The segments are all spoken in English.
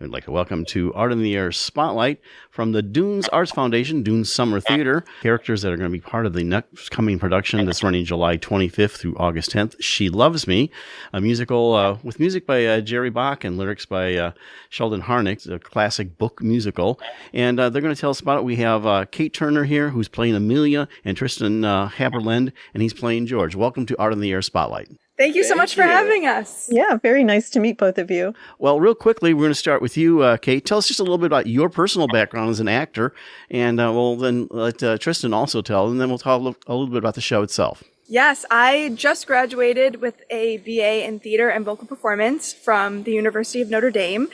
I'd like to welcome to Art in the Air Spotlight from the Dunes Arts Foundation, Dunes Summer Theater. Characters that are going to be part of the next coming production that's running July 25th through August 10th. She Loves Me, a musical with music by Jerry Bach and lyrics by Sheldon Harnick, a classic book musical. And they're going to tell us about it. We have Kate Turner here, who's playing Amelia, and Tristen Haberland, and he's playing George. Welcome to Art in the Air Spotlight. Thank you so much for having us. Yeah, very nice to meet both of you. Well, real quickly, we're going to start with you, Kate. Tell us just a little bit about your personal background as an actor, and we'll then let Tristen also tell, and then we'll talk a little bit about the show itself. Yes, I just graduated with a BA in theater and vocal performance from the University of Notre Dame.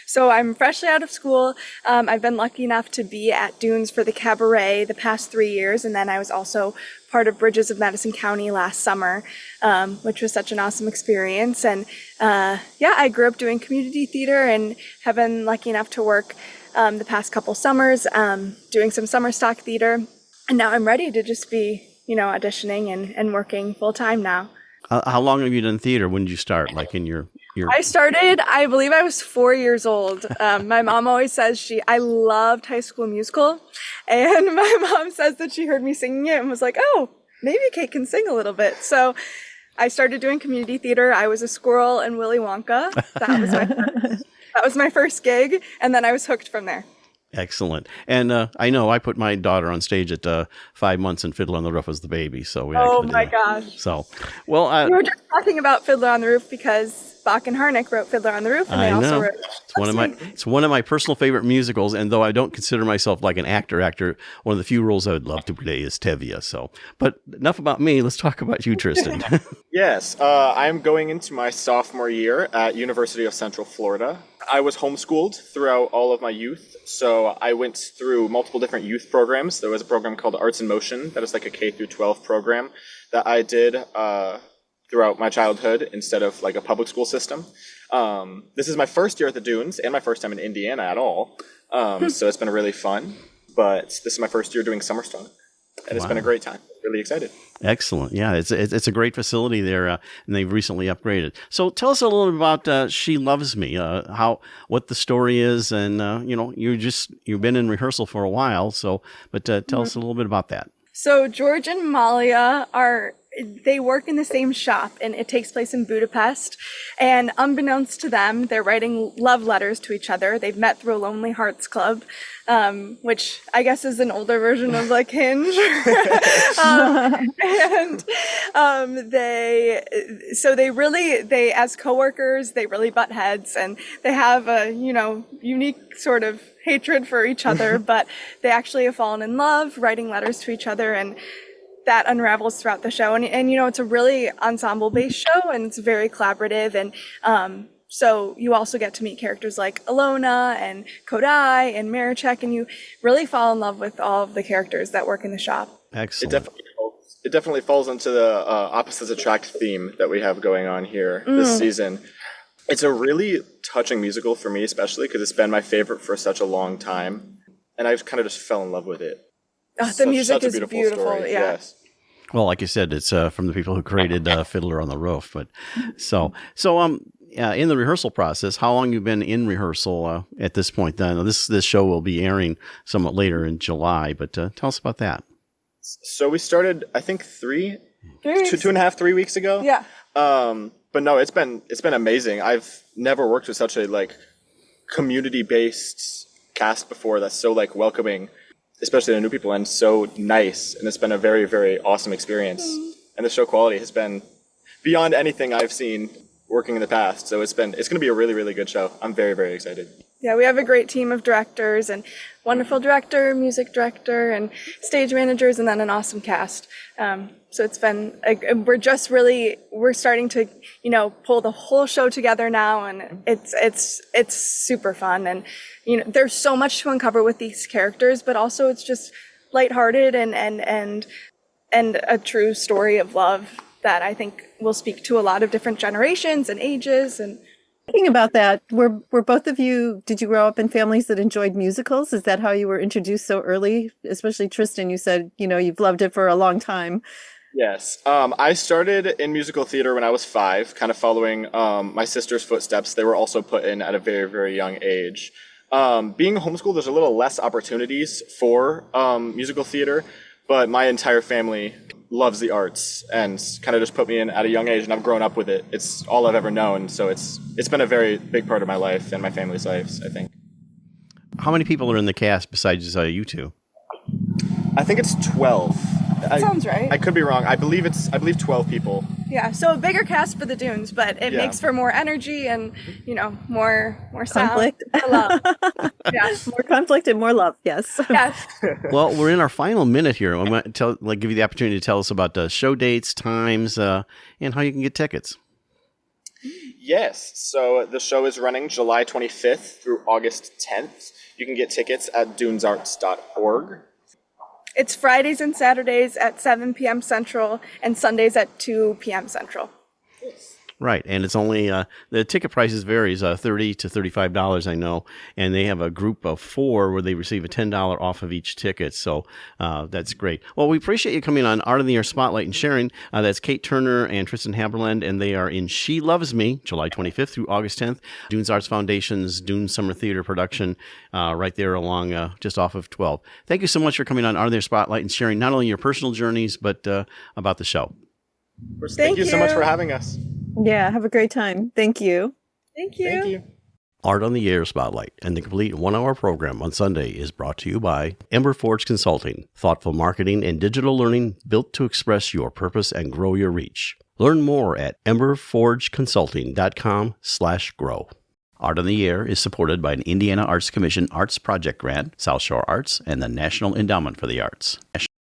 So I'm freshly out of school. I've been lucky enough to be at Dunes for the cabaret the past 3 years, and then I was also part of Bridges of Madison County last summer, which was such an awesome experience. And I grew up doing community theater and have been lucky enough to work the past couple summers doing some summer stock theater. And now I'm ready to just be, auditioning and working full time now. How long have you done theater? When did you start? Like in your... I started, I believe I was 4 years old. My mom always says I loved High School Musical. And my mom says that she heard me singing it and was like, oh, maybe Kate can sing a little bit. So I started doing community theater. I was a squirrel in Willy Wonka. That was my first gig. And then I was hooked from there. Excellent. And I know I put my daughter on stage at 5 months and Fiddler on the Roof was the baby. So we gosh. So, well, we were just talking about Fiddler on the Roof because Bach and Harnick wrote Fiddler on the Roof, and they also wrote. It's one of my personal favorite musicals, and though I don't consider myself like an actor, one of the few roles I would love to play is Tevye. So, but enough about me. Let's talk about you, Tristen. Yes, I'm going into my sophomore year at University of Central Florida. I was homeschooled throughout all of my youth, so I went through multiple different youth programs. There was a program called Arts in Motion that is like a K through 12 program that I did throughout my childhood instead of like a public school system. This is my first year at the Dunes and my first time in Indiana at all. So it's been really fun, but this is my first year doing summer stock, and it's been a great time. Really excited. Excellent. Yeah, it's a great facility there, and they've recently upgraded. So tell us a little bit about She Loves Me, what the story is, and you've been in rehearsal for a while, but tell us a little bit about that. So George and Malia they work in the same shop, and it takes place in Budapest. And unbeknownst to them, they're writing love letters to each other. They've met through a Lonely Hearts Club, which I guess is an older version of like Hinge. They as coworkers, they really butt heads, and they have a unique sort of hatred for each other, but they actually have fallen in love, writing letters to each other, and that unravels throughout the show. And it's a really ensemble-based show, and it's very collaborative. And so you also get to meet characters like Alona and Kodai and Marichek, and you really fall in love with all of the characters that work in the shop. Excellent. It definitely falls into the opposites attract theme that we have going on here this season. It's a really touching musical for me, especially because it's been my favorite for such a long time, and I kind of just fell in love with it. The music is beautiful. Yeah. Yes. Well, like you said, it's from the people who created Fiddler on the Roof. But in the rehearsal process, how long you've been in rehearsal at this point? Then this show will be airing somewhat later in July. But tell us about that. So we started, I think, 2.5, 3 weeks ago. Yeah. But no, it's been amazing. I've never worked with such a community-based cast before that's so welcoming, especially to new people, and so nice. And it's been a very, very awesome experience. And the show quality has been beyond anything I've seen working in the past. So it's going to be a really, really good show. I'm very, very excited. Yeah, we have a great team of directors and wonderful director, music director, and stage managers, and then an awesome cast. So it's been, we're starting to, pull the whole show together now, and it's super fun. And, there's so much to uncover with these characters, but also it's just lighthearted and a true story of love that I think will speak to a lot of different generations and ages. And thinking about that, were both of you, did you grow up in families that enjoyed musicals? Is that how you were introduced so early? Especially Tristen, you said, you've loved it for a long time. Yes. I started in musical theater when I was 5, kind of following my sister's footsteps. They were also put in at a very, very young age. Being homeschooled, there's a little less opportunities for musical theater, but my entire family loves the arts and kind of just put me in at a young age, and I've grown up with it. It's all I've ever known, so it's been a very big part of my life and my family's lives, I think. How many people are in the cast besides you two? I think it's 12. Sounds right. I could be wrong. I believe 12 people. Yeah, so a bigger cast for the Dunes, but it Yeah. makes for more energy and, more sound. Conflict. More love. Yeah. More conflict and more love. Yes. Yeah. Well, we're in our final minute here. I'm going to give you the opportunity to tell us about the show dates, times, and how you can get tickets. Yes. So the show is running July 25th through August 10th. You can get tickets at dunesarts.org. It's Fridays and Saturdays at 7 p.m. Central and Sundays at 2 p.m. Central. Right, and it's only the ticket prices varies $30 to $35, I know, and they have a group of 4 where they receive a $10 off of each ticket, so that's great. Well, we appreciate you coming on Art in the Air Spotlight and sharing. That's Kate Turner and Tristen Haberland, and they are in She Loves Me, July 25th through August 10th. Dunes Arts Foundation's Dunes Summer Theater production, right there along just off of 12. Thank you so much for coming on Art in the Air Spotlight and sharing not only your personal journeys, but about the show. Thank you so much for having us. Yeah. Have a great time. Thank you. Thank you. Thank you. Art on the Air Spotlight and the complete 1-hour program on Sunday is brought to you by Ember Forge Consulting, thoughtful marketing and digital learning built to express your purpose and grow your reach. Learn more at emberforgeconsulting.com/grow. Art on the Air is supported by an Indiana Arts Commission Arts Project Grant, South Shore Arts, and the National Endowment for the Arts.